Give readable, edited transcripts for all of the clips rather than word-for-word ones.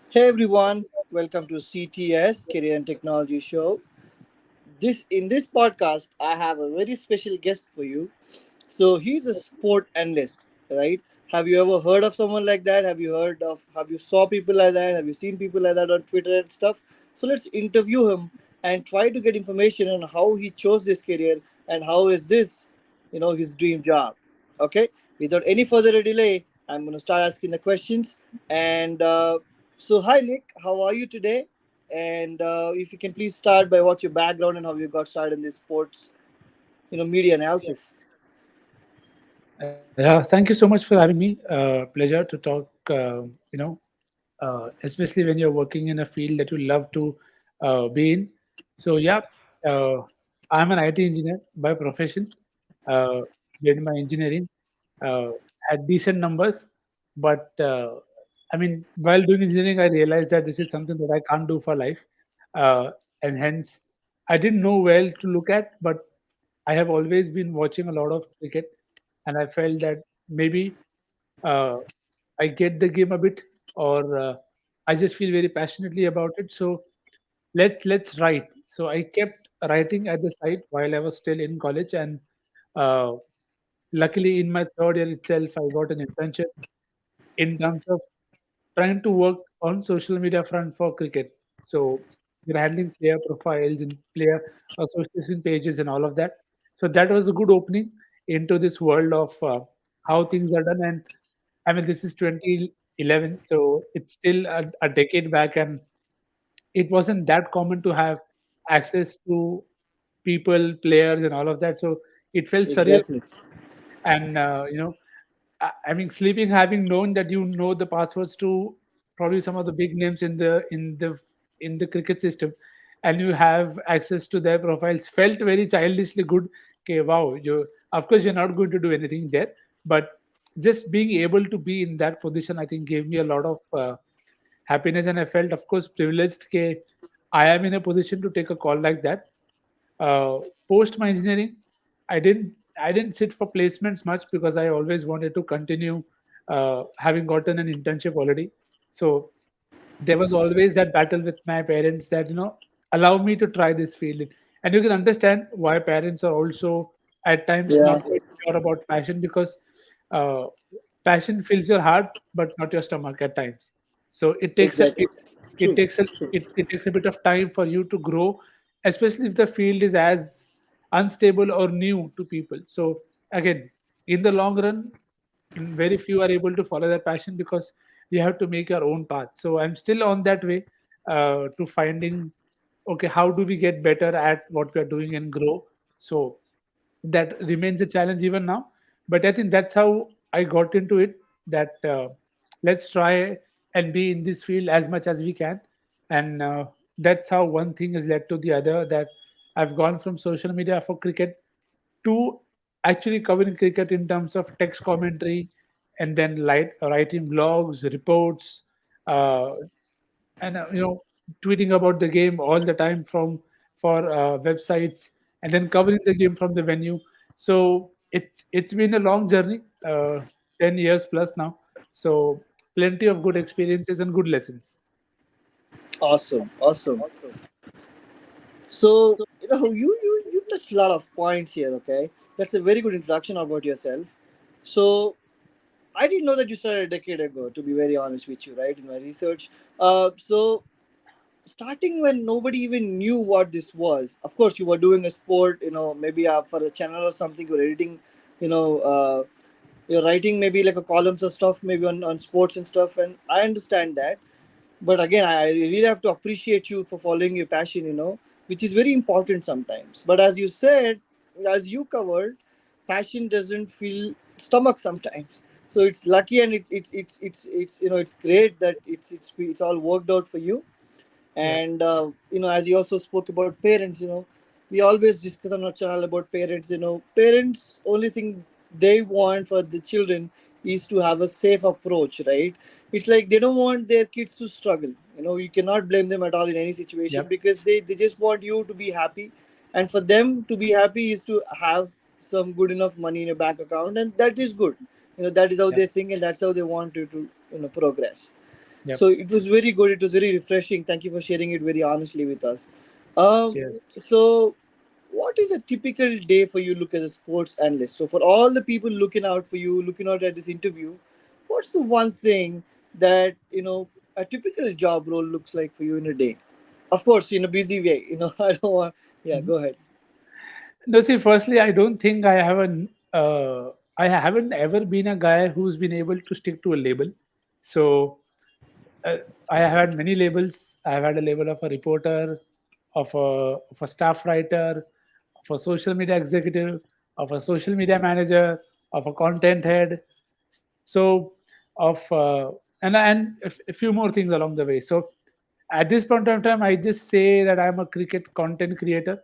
Hey everyone, welcome to CTS Career and Technology Show. In this podcast, I have a very special guest for you. So he's a sport analyst, right? Have you ever heard of someone like that? Have you saw people like that? Have you seen people like that on Twitter and stuff? So let's interview him and try to get information on how he chose this career and how is this, his dream job. Okay. Without any further delay, I'm gonna start asking the questions. And so, hi Nick, how are you today? And if you can please start by what's your background and how you got started in this sports, media analysis. Yeah, thank you so much for having me. Pleasure to talk. Especially when you're working in a field that you love to be in. So yeah, uh, I'm an IT engineer by profession. Uh, did my engineering, uh, had decent numbers, but I mean, while doing engineering, I realized that this is something that I can't do for life, uh, and hence I didn't know well to look at, but I have always been watching a lot of cricket, and I felt that maybe uh, I get the game a bit, or I just feel very passionately about it. So let's write. So I kept writing at the side while I was still in college, and uh, luckily in my third year itself, I got an internship in terms of trying to work on social media front for cricket. So we're handling player profiles and player association pages and all of that. So that was a good opening into this world of how things are done. And I mean, this is 2011, so it's still a decade back, and it wasn't that common to have access to people, players, and all of that. So it felt surreal, Exactly. and I mean, sleeping, having known that you know the passwords to probably some of the big names in the cricket system, and you have access to their profiles, felt very childishly good. Okay, wow, you, of course you're not going to do anything there, but just being able to be in that position, I think, gave me a lot of happiness, and I felt, of course, privileged. Okay, I am in a position to take a call like that. uh, Post my engineering, I didn't sit for placements much because I always wanted to continue, having gotten an internship already. So there was always that battle with my parents that, allow me to try this field. And you can understand why parents are also at times Yeah, not quite sure about passion, because uh, passion fills your heart but not your stomach at times. So it takes a exactly. it True. takes a it takes a bit of time for you to grow, especially if the field is as unstable or new to people. So again, in the long run, very few are able to follow their passion because you have to make your own path. So I'm still on that way, to finding, okay, how do we get better at what we are doing and grow. So that remains a challenge even now, but I think that's how I got into it, that let's try and be in this field as much as we can. And that's how one thing has led to the other, that I've gone from social media for cricket to actually covering cricket in terms of text commentary, and then writing blogs, reports, uh, and tweeting about the game all the time from for websites, and then covering the game from the venue. So it's been a long journey, 10 years plus now. So plenty of good experiences and good lessons. Awesome. Awesome. So, you touched a lot of points here, okay? That's a very good introduction about yourself. So, I didn't know that you started a decade ago, to be very honest with you, right? In my research. So, starting when nobody even knew what this was, of course, you were doing a sport, maybe for a channel or something, you're editing, you know, uh, you're writing maybe like a columns or stuff, maybe on sports and stuff. And I understand that, but again, I really have to appreciate you for following your passion, which is very important sometimes. But as you said, as you covered, passion doesn't feel stomach sometimes. So it's lucky, and it's great that it's all worked out for you. Yeah. And as you also spoke about parents, we always discuss on our channel about parents. Parents, only thing they want for the children is to have a safe approach, right? It's like they don't want their kids to struggle. You cannot blame them at all in any situation, Yep. because they just want you to be happy. And for them to be happy is to have some good enough money in a bank account, and that is good. That is how Yep. they think, and that's how they want you to progress. So Yep. it was very good. It was very refreshing. Thank you for sharing it very honestly with us. Um, Cheers. so, what is a typical day for you? Look as a sports analyst. So, for all the people looking out for you, looking out at this interview, what's the one thing that a typical job role looks like for you in a day? Of course, in a busy way. I don't want. Yeah, Mhm. go ahead. No, see, firstly, I don't think I haven't ever been a guy who's been able to stick to a label. So uh, I have had many labels. I have had a label of a reporter, of a staff writer, of a social media executive, of a social media manager, of a content head. So of and a few more things along the way. So at this point of time, I just say that I'm a cricket content creator,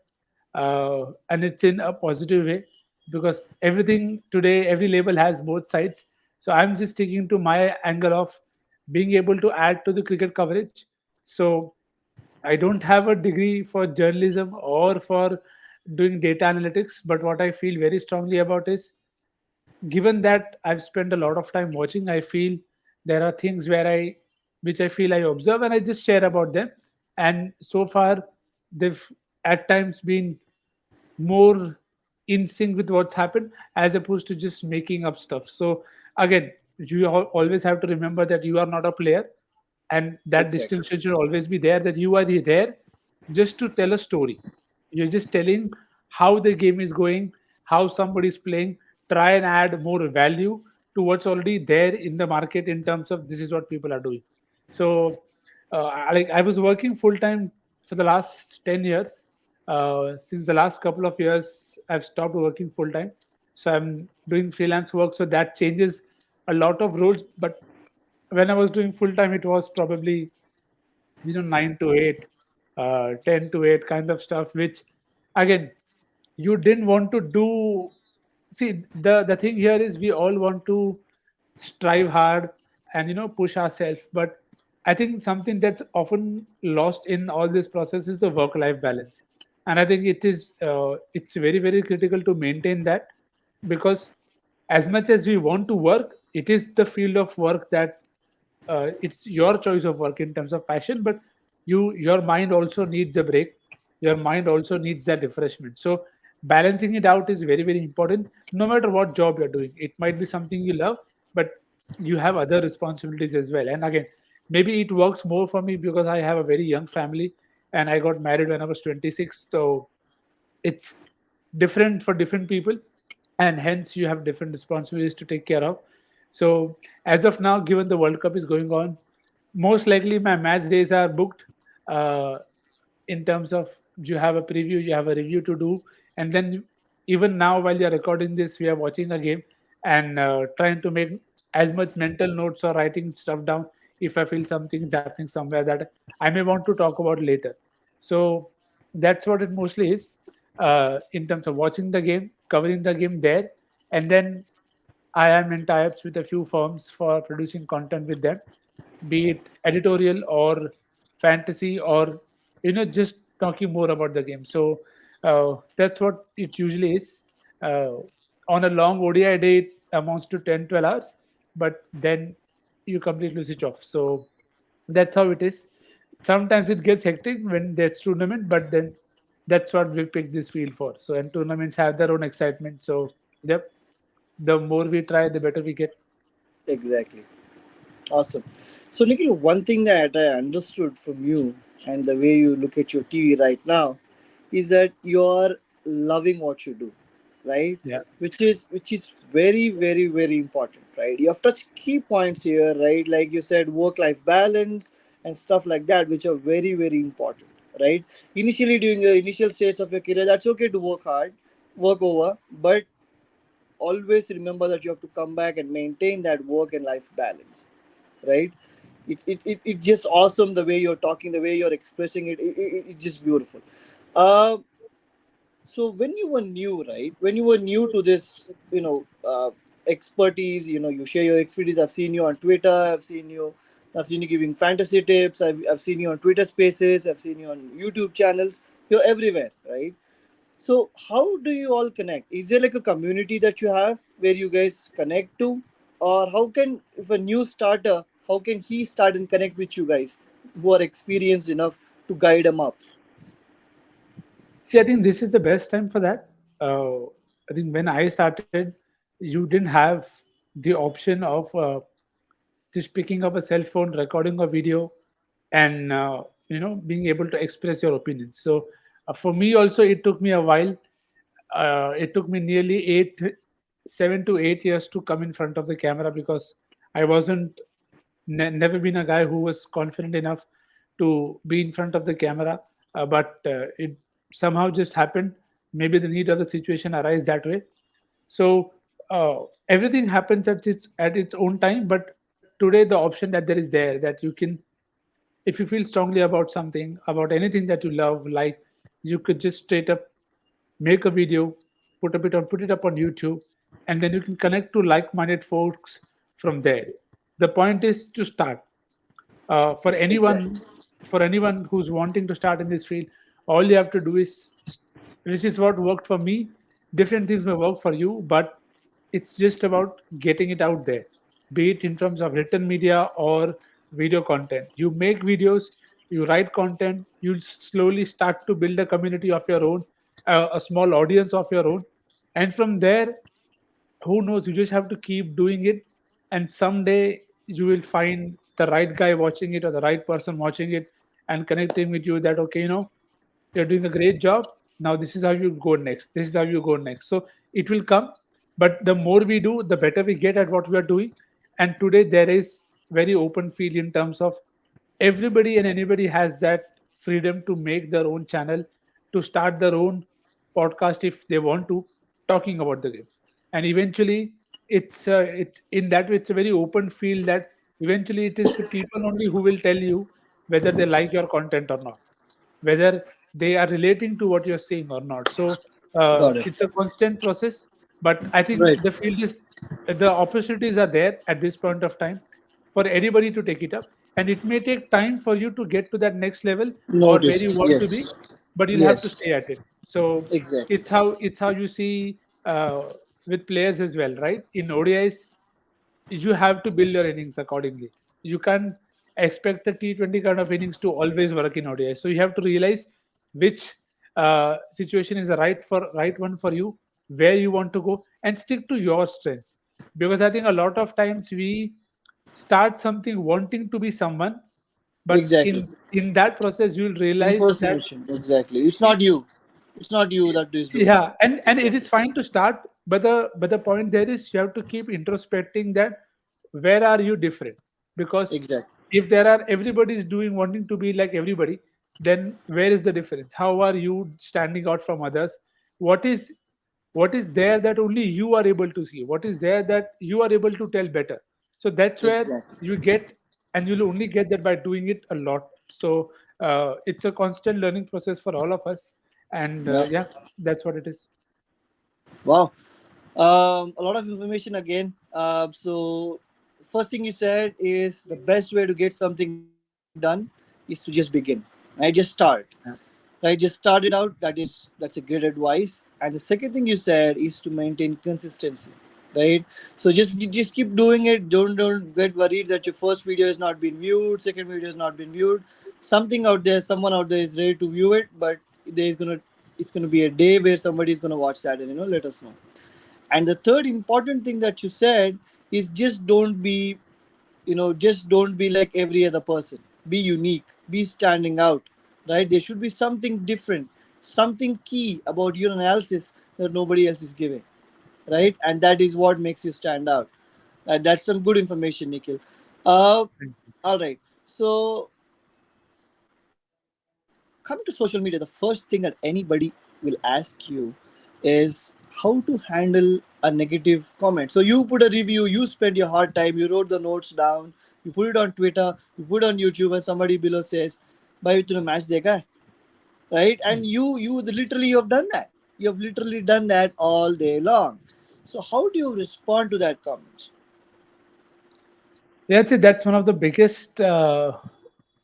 and it's in a positive way because everything today, every label has both sides. So I'm just sticking to my angle of being able to add to the cricket coverage. So I don't have a degree for journalism or for doing data analytics, but what I feel very strongly about is, given that I've spent a lot of time watching, I feel there are things which I feel I observe and I just share about them. And so far, they've at times been more in sync with what's happened as opposed to just making up stuff. So again, always have to remember that you are not a player, and that Exactly. distinction should always be there, that you are there just to tell a story. You're just telling how the game is going, how somebody's playing, try and add more value to what's already there in the market in terms of this is what people are doing. So I was working full time for the last 10 years. Since the last couple of years, I've stopped working full time. So I'm doing freelance work. So that changes a lot of roles. But when I was doing full time, it was probably 9 to 8, 10 to 8 kind of stuff, which again you didn't want to do. See, the thing here is we all want to strive hard and push ourselves, but I think something that's often lost in all this process is the work life balance. And I think it's very, very critical to maintain that, because as much as we want to work, it is the field of work that it's your choice of work in terms of passion, but your mind also needs a break. Your mind also needs that refreshment. So balancing it out is very, very important. No matter what job you're doing, it might be something you love, but you have other responsibilities as well. And again, maybe it works more for me because I have a very young family and I got married when I was 26. So it's different for different people, and hence you have different responsibilities to take care of. So as of now, given the World Cup is going on, most likely my match days are booked. uh, in terms of, you have a preview, you have a review to do, and then even now while you're recording this, we are watching a game and trying to make as much mental notes or writing stuff down if I feel something is happening somewhere that I may want to talk about later. So that's what it mostly is, in terms of watching the game, covering the game there, and then I am in tie-ups with a few firms for producing content with them, be it editorial or fantasy, or just talking more about the game. So that's what it usually is. Uh, on a long ODI day, it amounts to 10-12 hours, but then you completely switch off. So that's how it is. Sometimes it gets hectic when there's tournament, but then that's what we pick this field for. So and tournaments have their own excitement. So yep, the more we try, the better we get. Exactly. Awesome. So, Nikhil, one thing that I understood from you and the way you look at your TV right now is that you're loving what you do, right? Yeah. Which is very, very, very important, right? You have touched key points here, right? Like you said, work-life balance and stuff like that, which are very, very important, right? Initially, during the initial stage of your career, that's okay to work hard, work over, but always remember that you have to come back and maintain that work and life balance, right? It's just awesome the way you're talking, the way you're expressing it's just beautiful. uh, so when you were new, right, when you were new to this, expertise, you share your expertise. I've seen you on Twitter, I've seen you giving fantasy tips, I've seen you on Twitter spaces, I've seen you on YouTube channels. You're everywhere, right? So how do you all connect? Is there like a community that you have where you guys connect to? Or how can, if a new starter How can he start and connect with you guys who are experienced enough to guide him up? See, I think this is the best time for that. I think when I started, you didn't have the option of just picking up a cell phone, recording a video, and being able to express your opinions. So for me also, it took me a while. It took me nearly 7 to 8 years to come in front of the camera because I wasn't never been a guy who was confident enough to be in front of the camera. But it somehow just happened. Maybe the need of the situation arise that way. So everything happens at its own time. But today the option that there is there, that you can, if you feel strongly about something, about anything that you love, like, you could just straight up make a video, put it up on YouTube, and then you can connect to like-minded folks from there. The point is to start. For Exactly. anyone who's wanting to start in this field, all you have to do is, this is what worked for me. Different things may work for you, but it's just about getting it out there, be it in terms of written media or video content. You make videos, you write content, you'll slowly start to build a community of your own, a small audience of your own, and from there, who knows, you just have to keep doing it, and someday you will find the right guy watching it, or the right person watching it, and connecting with you, that, okay, you're doing a great job. Now this is how you go next, this is how you go next. So it will come. But the more we do, the better we get at what we are doing. And today there is very open field in terms of everybody and anybody has that freedom to make their own channel, to start their own podcast if they want to, talking about the game. And eventually, it's in that way, it's a very open field, that eventually it is the people only who will tell you whether they like your content or not, whether they are relating to what you're saying or not. So Got it. it's a constant process. But I think Right. the field is, the opportunities are there at this point of time for anybody to take it up, and it may take time for you to get to that next level or where you Noticed. want to be, Yes. but you'll have to Yes. stay at it. So Exactly. it's how you see, with players as well, right? In ODIs, you have to build your innings accordingly. You can't expect a T20 kind of innings to always work in ODI. So you have to realize which situation is the right one for you, where you want to go, and stick to your strengths. Because I think a lot of times we start something wanting to be someone, but Exactly. in that process you'll realize that, Impersonation. Exactly. It's not you. It's not you that is doing it. yeah, and it is Exactly. fine to start, but the point there is, you have to keep introspecting that, where are you different? Because Exactly. if there are, everybody is doing, wanting to be like everybody, then where is the difference? How are you standing out from others? What is what is there that only you are able to see? What is there that you are able to tell better? So that's where Exactly. you get, and you'll only get that by doing it a lot. So it's a constant learning process for all of us. And Yeah. yeah, that's what it is. Wow. A lot of information again. So, first thing you said is the best way to get something done is to just begin. Right, just start. Yeah. Right, just start it out. That's a great advice. And the second thing you said is to maintain consistency. Right. So just keep doing it. Don't get worried that your first video has not been viewed, second video has not been viewed. Something out there, someone out there is ready to view it, but there's gonna it's gonna be a day where somebody's gonna watch that and let us know. And the third important thing that you said is just don't be like every other person. Be unique, be standing out, right? There should be something different, something key about your analysis that nobody else is giving, right? And that is what makes you stand out. That's some good information, Nikhil. uh, all right. So coming to social media, the first thing that anybody will ask you is how to handle a negative comment. So you put a review, you spend your hard time, you wrote the notes down, you put it on Twitter, you put it on YouTube, and somebody below says, "Bhai, tune match dekha hai?" Right? And you literally you have done that. You have literally done that all day long. So how do you respond to that comment? Yeah, I'd say that's one of the biggest, I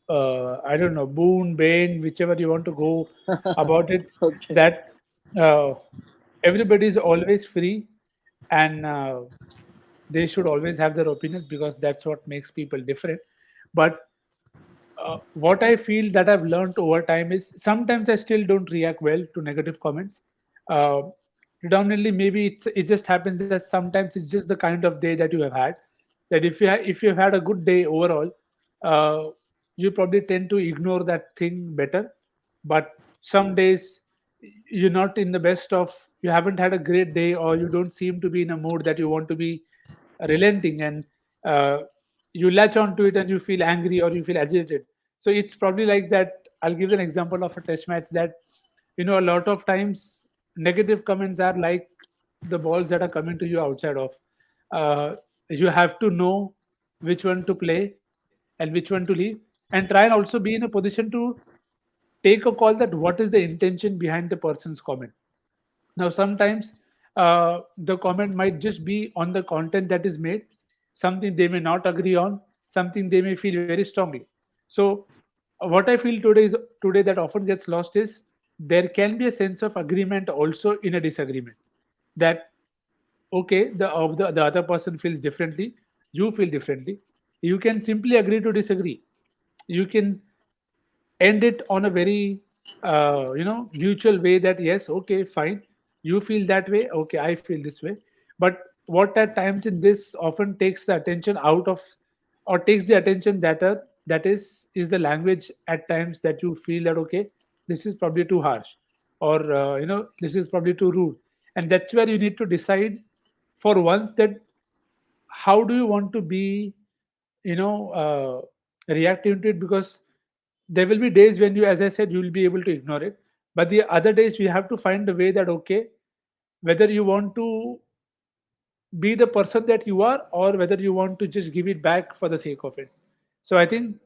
don't know, boon, bane, whichever you want to go about it, Okay. that uh, everybody is always free, and they should always have their opinions because that's what makes people different. But what I feel that I've learned over time is sometimes I still don't react well to negative comments. Uh, Predominantly, maybe it just happens that sometimes it's just the kind of day that you have had. That if you've had a good day overall, uh, you probably tend to ignore that thing better. But some days you're not in the best of, you haven't had a great day, or you don't seem to be in a mood that you want to be relenting, and uh, you latch onto it and you feel angry or you feel agitated. So it's probably like that. I'll give an example of a test match that, a lot of times negative comments are like the balls that are coming to you outside of. Uh, you have to know which one to play and which one to leave, and try and also be in a position to take a call that what is the intention behind the person's comment. Now, sometimes the comment might just be on the content that is made, something they may not agree on, something they may feel very strongly. So, what I feel today that often gets lost is there can be a sense of agreement also in a disagreement. That okay, the other person feels differently, you feel differently. You can simply agree to disagree. You can end it on a very mutual way, that yes, okay, fine, you feel that way, okay, I feel this way. But what at times in this often takes the attention out of, or takes the attention that is the language at times that you feel that okay, this is probably too harsh, or this is probably too rude. And that's where you need to decide for once that how do you want to be, reactive to it. Because there will be days when you, as I said, you will be able to ignore it, but the other days you have to find a way that okay, whether you want to be the person that you are, or whether you want to just give it back for the sake of it. So I think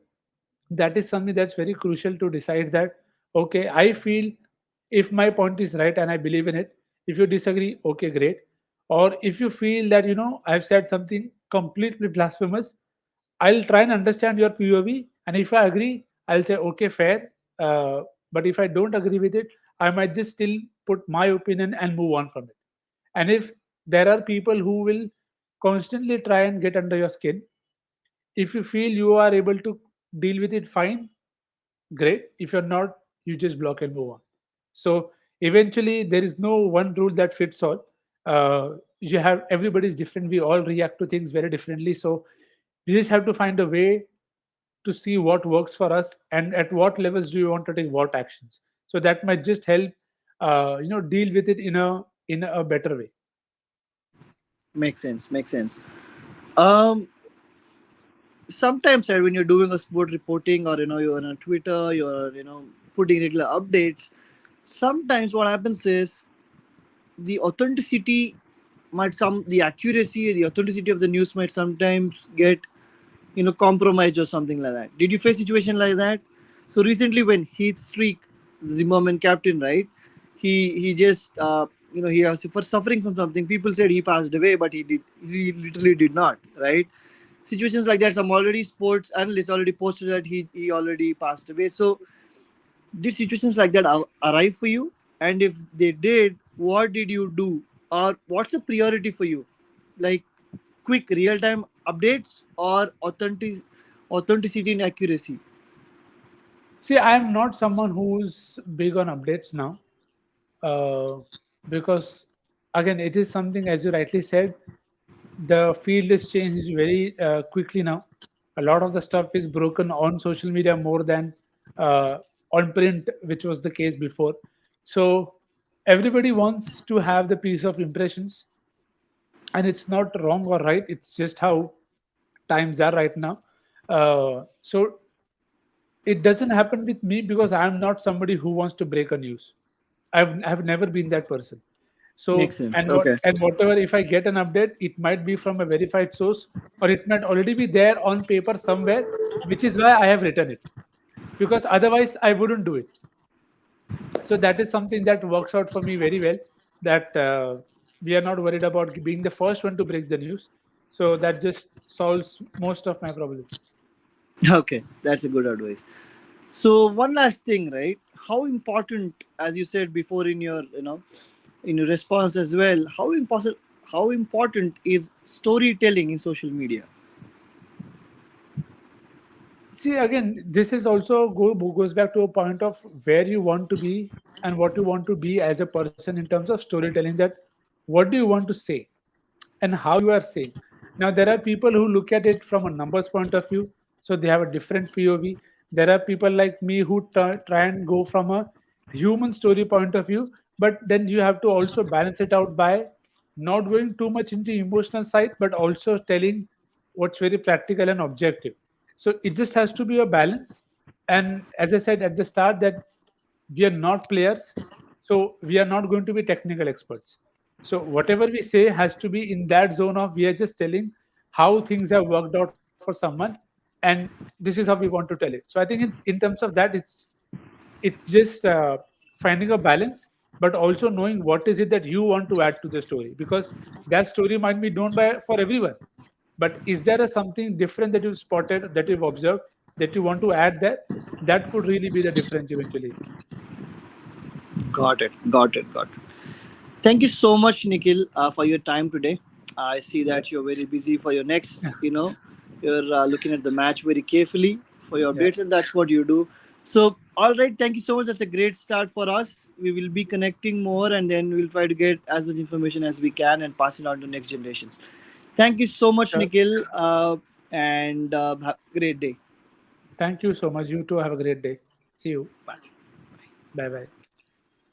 that is something that's very crucial to decide that okay, I feel if my point is right and I believe in it, if you disagree, okay, great. Or if you feel that I've said something completely blasphemous, I'll try and understand your POV, and if I agree, I'll say okay, fair. But if I don't agree with it, I might just still put my opinion and move on from it. And if there are people who will constantly try and get under your skin, if you feel you are able to deal with it, fine, great. If you're not, you just block and move on. So eventually there is no one rule that fits all. You have, everybody's different, we all react to things very differently. So we just have to find a way to see what works for us and at what levels do you want to take what actions. So that might just help deal with it in a better way. Makes sense. Makes sense. Um, Sometimes, right, when you're doing a sport reporting, or you're on Twitter, you're putting regular updates. Sometimes what happens is the authenticity the accuracy, the authenticity of the news might sometimes get compromised or something like that. Did you face situation like that? So recently when Heath Streak, the Zimmerman captain, right, he just he was for suffering from something. People said he passed away, but he literally did not, right? Situations like that, some already sports analysts already posted that he already passed away. So did situations like that arrive for you? And if they did, what did you do? Or what's the priority for you? Like quick real time updates or authenticity and accuracy? See, I am not someone who's big on updates now, uh, because again, it is something, as you rightly said, the field is changed very quickly now. A lot of the stuff is broken on social media more than uh, on print, which was the case before. So everybody wants to have the piece of impressions, and it's not wrong or right. It's just how times are right now. So it doesn't happen with me because I'm not somebody who wants to break a news. I've never been that person. Makes So sense. and what Okay. and whatever, if I get an update, it might be from a verified source, or it might already be there on paper somewhere, which is why I have written it. Because otherwise I wouldn't do it. So that is something that works out for me very well. That we are not worried about being the first one to break the news. So that just solves most of my problems. Okay, that's a good advice. So one last thing, right? How important, as you said before in your in your response as well, how important how important is storytelling in social media? See, again, this is also goes back to a point of where you want to be and what you want to be as a person in terms of storytelling. That what do you want to say and how you are saying. Now, there are people who look at it from a numbers point of view, so they have a different POV. There are people like me who try and go from a human story point of view, but then you have to also balance it out by not going too much into emotional side, but also telling what's very practical and objective. So it just has to be a balance. And as I said at the start, that we are not players, so we are not going to be technical experts. So whatever we say has to be in that zone of we are just telling how things have worked out for someone, and this is how we want to tell it. So I think in terms of that, it's just finding a balance, but also knowing what is it that you want to add to the story, because that story might be known by for everyone. But is there a something different that you've spotted, that you've observed, that you want to add there? That could really be the difference eventually. Got it. Got it. Got it. Thank you so much, Nikhil, for your time today. I see Yeah, that you're very busy for your next, you're looking at the match very carefully for your yeah. updates, and that's what you do. So, all right, thank you so much. That's a great start for us. We will be connecting more, and then we'll try to get as much information as we can and pass it on to next generations. Thank you so much, Sure. Nikhil, and have a great day. Thank you so much. You too have a great day. See you. Bye. Bye bye.